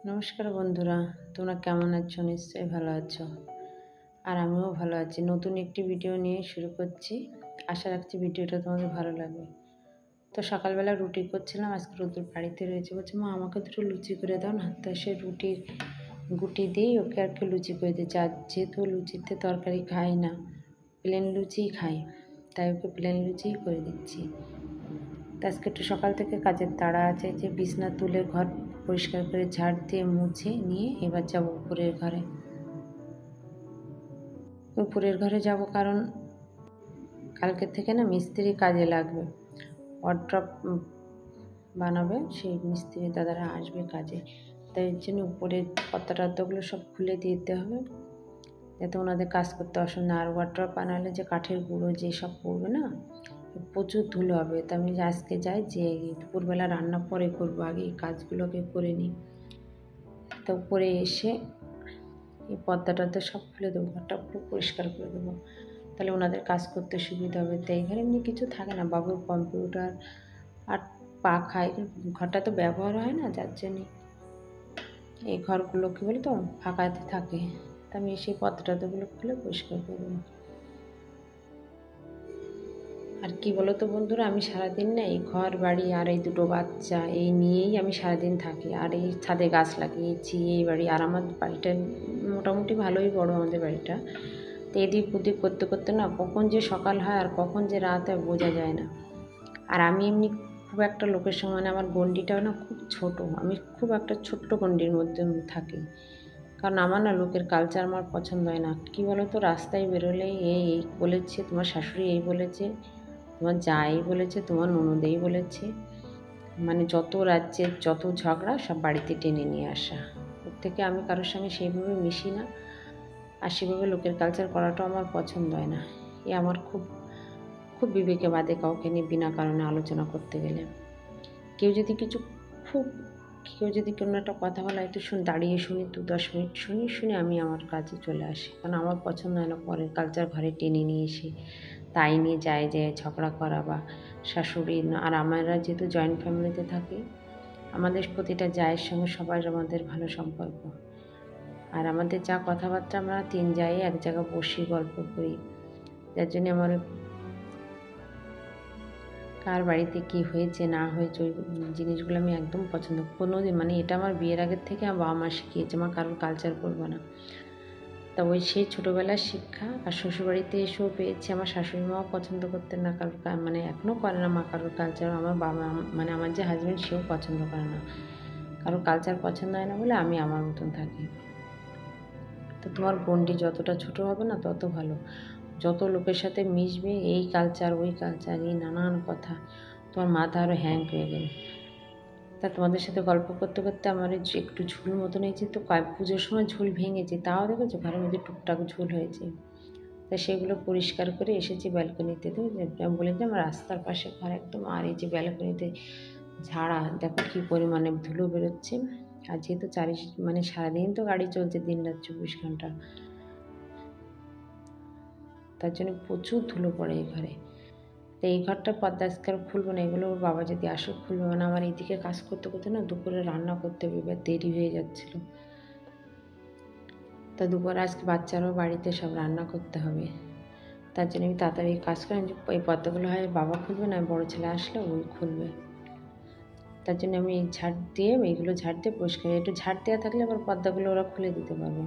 নমস্কার বন্ধুরা, তোমরা কেমন আছো? নিশ্চয়ই ভালো আছো। আর আমিও ভালো আছি। নতুন একটি ভিডিও নিয়ে শুরু করছি। আশা রাখছি ভিডিওটা তোমাদের ভালো লাগবে। তো সকালবেলা রুটি করছিলাম, আজকে রোদ্দুর বাড়িতে রয়েছে, বলছে মা আমাকে দুটো লুচি করে দাও না। তা সে রুটির গুটি দিয়েই ওকে আর কি লুচি করে দিচ্ছে। আর যেহেতু লুচিতে তরকারি খাই না, প্লেন লুচিই খাই, তাই ওকে প্লেন লুচিই করে দিচ্ছি। তা আজকে একটু সকাল থেকে কাজের তাড়া আছে, যে বিছনা তুলে ঘর পরিষ্কার করে ঝাড় দিয়ে মুছে নিয়ে এবার যাব উপরের ঘরে যাব, কারণ কালকের থেকে না মিস্ত্রি কাজে লাগবে। ওয়ার্ড্রপ বানাবে, সেই মিস্ত্রি দাদারা আসবে কাজে, তাই এর জন্য উপরের পর্দা সব খুলে দিতে হবে, যাতে ওনাদের কাজ করতে অসুবিধা। আর ওয়ার্ড্রপ বানালে যে কাঠের গুঁড়ো যেসব পড়বে না, প্রচুর ধুলো হবে। তা আমি আজকে যাই, যে দুপুরবেলা রান্না পরে করবো, আগে এই কাজগুলোকে করে নিই। তো উপরে এসে এই পর্দা সব খুলে দেবো, ঘরটা পুরো পরিষ্কার করে দেবো, তাহলে ওনাদের কাজ করতে সুবিধা হবে। তাই এখানে এমনি কিছু থাকে না, বাবুর কম্পিউটার আর পাখা, ঘরটা তো ব্যবহার হয় না, যার জন্যে এই ঘরগুলো কী বলে তো ফাঁকাতে থাকে। তা আমি সেই পর্দাগুলো খুলে পরিষ্কার করে দেবো। আর কি বলো তো বন্ধুরা, আমি সারাদিন না এই ঘর বাড়ি আর এই দুটো বাচ্চা এই নিয়েই আমি সারাদিন থাকি। আর এই ছাদে গাছ লাগিয়েছি এই বাড়ি, আর আমার বাড়িটা মোটামুটি ভালোই বড় আমাদের বাড়িটা। তো এদিক ওদিক করতে করতে না কখন যে সকাল হয় আর কখন যে রাত হয় বোঝা যায় না। আর আমি এমনি খুব একটা লোকের সঙ্গে, মানে আমার গণ্ডিটাও না খুব ছোট, আমি খুব একটা ছোট্ট গণ্ডির মধ্যে থাকি। কারণ আমার না লোকের কালচার আমার পছন্দ হয় না। কী বলো তো, রাস্তায় বেরোলেই এই বলেছে, তোমার শাশুড়ি এই বলেছে, তোমার যা এই বলেছে, তোমার ননদেই বলেছে, মানে যত রাজ্যের যত ঝগড়া সব বাড়িতে টেনে নিয়ে আসা। ওর থেকে আমি কারোর সঙ্গে সেইভাবে মিশি না, আর সেভাবে লোকের কালচার করাটাও আমার পছন্দ হয় না। এ আমার খুব খুব বিবেকে বাদে কাউকে নিয়ে বিনা কারণে আলোচনা করতে গেলে। কেউ যদি কিছু খুব কেউ যদি কোনো একটা কথা বলা, একটু দাঁড়িয়ে শুনি, 2-10 মিনিট শুনে আমি আমার কাজে চলে আসি। কারণ আমার পছন্দ হয় না পরের কালচার ঘরে টেনে নিয়ে এসে তাই নিয়ে যায় ঝগড়া করা বা শাশুড়ি। আর আমরা যেহেতু জয়েন্ট ফ্যামিলিতে থাকি, আমাদের প্রতিটা জায়ের সঙ্গে সবার আমাদের ভালো সম্পর্ক। আর আমাদের যা কথাবার্তা, আমরা 3 জায়ে এক জায়গায় বসে গল্প করি, যার জন্য আমার কার বাড়িতে কি হয়েছে না হয়েছে ওই জিনিসগুলো আমি একদম পছন্দ কোনো দিন, মানে এটা আমার বিয়ের আগের থেকে আমার বাবা মা শিখিয়েছে, আমার কারোর কালচার করবো না। তা ওই সেই ছোটোবেলার শিক্ষা। আর শ্বশুরবাড়িতে এসেও পেয়েছি, আমার শাশুড়ি মাও পছন্দ করতেন না কারোর, মানে এখনও করে না মা কারোর কালচার। আমার বাবা, মানে আমার যে হাজব্যান্ড, সেও পছন্দ করে না, কারোর কালচার পছন্দ হয় না বলে আমি আমার মতন থাকি। তো তোমার গণ্ডি যতটা ছোট হবে না তত ভালো। যত লোকের সাথে মিশবে এই কালচার ওই কালচার, এই নানান কথা, তোমার মাথা আরও হ্যাং হয়ে গেল। তা তোমাদের সাথে গল্প করতে করতে আমার একটু ঝুল মতন হয়েছে, তো পুজোর সময় ঝুল ভেঙেছে, তাও দেখেছো ঘরের মধ্যে টুকটাক ঝুল হয়েছে। তা সেগুলো পরিষ্কার করে এসেছি ব্যালকনিতে। তো বলে যে আমার রাস্তার পাশে ঘর একদম, আর এই যে ব্যালকনিতে ঝাড়া, দেখো কী পরিমাণে ধুলো বেরোচ্ছে। আর যেহেতু মানে সারাদিন তো গাড়ি চলছে, দিন রাত 24 ঘন্টা, তার জন্য প্রচুর ধুলো পড়ে এই ঘরে। তো এই ঘরটার পর্দা আজকে আর খুলবো না, এগুলো ওর বাবা যদি আসে খুলবে। মানে আমার এইদিকে কাজ করতে করতে না দুপুরে রান্না করতে হবে, এবার দেরি হয়ে যাচ্ছিলো। তা দুপুরে আজকে বাচ্চারাও বাড়িতে, সব রান্না করতে হবে, তার জন্য আমি তাড়াতাড়ি কাজ করেন যে এই পর্দাগুলো হয় বাবা খুলবে না, বড়ো ছেলে আসলে ওই খুলবে। তার জন্য আমি ঝাড় দিয়ে এইগুলো ঝাড় দিয়ে পরিষ্কার, একটু ঝাড় দেওয়া থাকলে আবার পর্দাগুলো ওরা খুলে দিতে পারবে।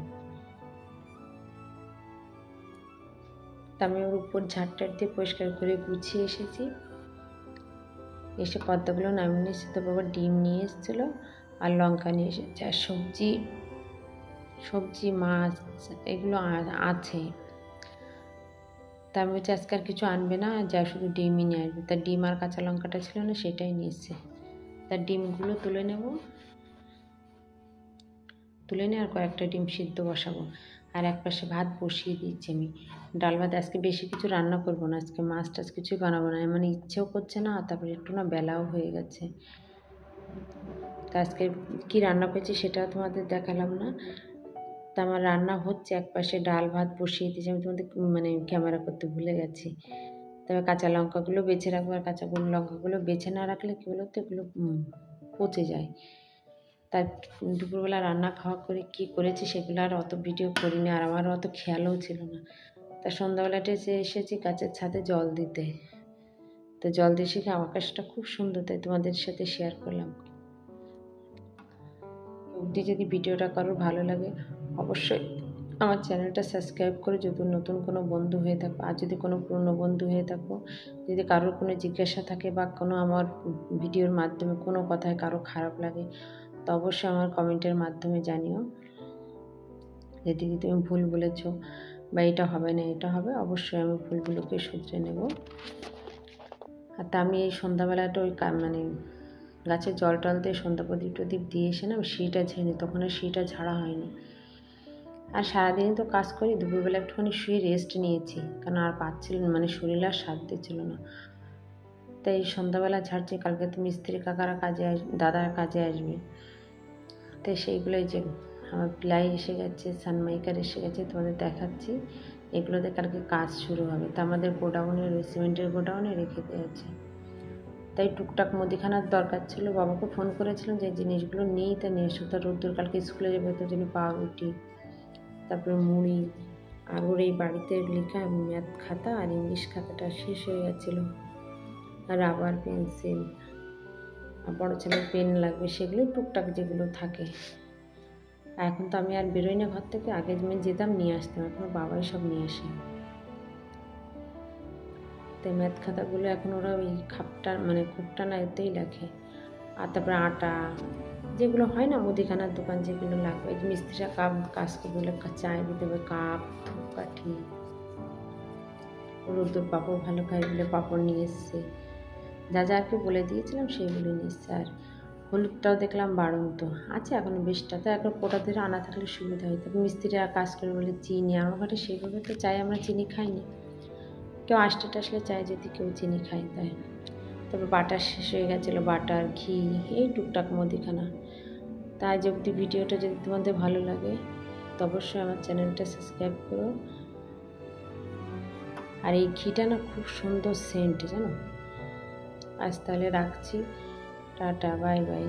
তা আমি ওর উপর ঝাড় দিয়ে পরিষ্কার করে গুছিয়ে এসেছি। এসে পর্দাগুলো নামিয়ে নিয়ে এসে, তো বাবা ডিম নিয়ে এসেছিলো আর লঙ্কা নিয়ে এসেছে, আর সবজি মাছ এগুলো আছে। তা আমি বলছি আজকে আর কিছু আনবে না, যা শুধু ডিমই নিয়ে আসবে। তা ডিম আর কাঁচা লঙ্কাটা ছিল না, সেটাই নিয়ে এসছে। তার ডিমগুলো তুলে নিয়ে আর কয়েকটা ডিম সিদ্ধ বসাবো। আর এক পাশে ভাত বসিয়ে দিচ্ছি আমি। ডাল ভাত আজকে বেশি কিছু রান্না করবো না, আজকে মাছ টাছ কিছুই বানাবো না, মানে ইচ্ছেও করছে না, তারপরে একটু না বেলাও হয়ে গেছে। তা আজকে কী রান্না করেছি সেটাও তোমাদের দেখালাম না। তা আমার রান্না হচ্ছে, এক পাশে ডাল ভাত বসিয়ে দিয়েছি, আমি তোমাদের মানে ক্যামেরা করতে ভুলে গেছি। তবে কাঁচা লঙ্কাগুলো বেছে রাখবো, আর কাঁচা লঙ্কাগুলো বেছে না রাখলে কী বলো তো, এগুলো পচে যায়। তার দুপুরবেলা রান্না খাওয়া করে কি করেছি সেগুলো আর অত ভিডিও করিনি, আর আমারও অত খেয়ালও ছিল না। তা সন্ধ্যাবেলাটা এসেছি গাছের ছাদে জল দিতে। তো জল দিয়ে শিখে আকাশটা খুব সুন্দর, তাই তোমাদের সাথে শেয়ার করলাম। অবধি যদি ভিডিওটা কারোর ভালো লাগে অবশ্যই আমার চ্যানেলটা সাবস্ক্রাইব করে, যদি নতুন কোনো বন্ধু হয়ে থাকো, আর যদি কোনো পুরনো বন্ধু হয়ে থাকো, যদি কারোর কোনো জিজ্ঞাসা থাকে বা কোনো আমার ভিডিওর মাধ্যমে কোনো কথায় কারো খারাপ লাগে, তো অবশ্যই আমার কমেন্টের মাধ্যমে জানিও। যদি তুমি ভুল বলেছ বা এটা হবে না এটা হবে, অবশ্যই আমি ভুলগুলোকে শুধরে নেব। আর তা আমি এই সন্ধ্যাবেলাটা ওই মানে গাছে জল টল দিয়ে সন্ধ্যা প্রদীপ দিয়ে এসে না সিঁড়িটা ঝেড়ে, তখন আর সিঁড়িটা ঝাড়া হয়নি। আর সারাদিনই তো কাজ করি, দুপুরবেলা একটুখানি শুয়ে রেস্ট নিয়েছি, কারণ আর পাচ্ছিল মানে শরীর আর সাথ দিচ্ছিল না। তাই সন্ধ্যাবেলা ঝাড়ছি, কালকে তো মিস্ত্রি কাকারা কাজে দাদার কাজে আসবে, তাই সেইগুলোই যে আমার প্লাই এসে গেছে, সানমাইকার এসে গেছে, তোমাদের দেখাচ্ছি। এগুলোতে কালকে কাজ শুরু হবে। তা আমাদের গোডাউনে, সিমেন্টের গোডাউনে রেখে দিয়েছে, তাই টুকটাক মুদিখানার দরকার ছিল। বাবাকে ফোন করেছিলাম যে জিনিসগুলো নেই, তা নিয়ে এসো। তার রোদ্দুর কালকে স্কুলে যাবে, তো জন্য পাউরুটি, তারপরে মুড়ি, আর ওর এই বাড়িতে লেখা ম্যাথ খাতা আর ইংলিশ খাতাটা শেষ হয়ে গেছিলো, আর রাবার, পেন্সিল, আর বড়ো ছেলের পেন লাগবে, সেগুলো টুকটাক যেগুলো থাকে। এখন তো আমি আর বেরোই না ঘর থেকে, আগে আমি যেতাম নিয়ে আসতাম, এখন বাবাই সব নিয়ে আসে। তাই ম্যাথ খাতাগুলো এখন ওরা ওই খাপটা মানে খুবটা না এতেই লেখে। আর তারপরে আটা, যেগুলো হয় না মুদিখানার দোকান যেগুলো লাগবে, মিস্ত্রিরা কাজ করবে, চায় দিতে হবে, কাপ, ধূপকাঠি, রোদ্দুর পাঁপড় ভালো খাই বলে পাঁপড় নিয়ে এসছে, যা যা আর কি বলে দিয়েছিলাম সেইগুলো নিয়ে এসছে। আর হলুদটাও দেখলাম বাড়ন্ত আছে এখনো বেশটা, তো এখন কোটা ধরে আনা থাকলে সুবিধা হয়। তবে মিস্ত্রিরা কাজ করে বলে চিনি, আমার ঘরে সেইভাবে তো চাই, আমরা চিনি খাই না, কেউ আসতে টাসলে চায় যদি কেউ চিনি খায় তাই। তবে বাটার শেষ হয়ে গেছিলো, বাটার, ঘি, এই টুকটাক মুদিখানা। তাই যদি ভিডিওটা যদি তোমাদের ভালো লাগে তো অবশ্যই আমার চ্যানেলটা সাবস্ক্রাইব করো। আর এই ঘিটা না খুব সুন্দর সেন্ট, জানো। আজ তাহলে রাখছি, টাটা, বাই বাই।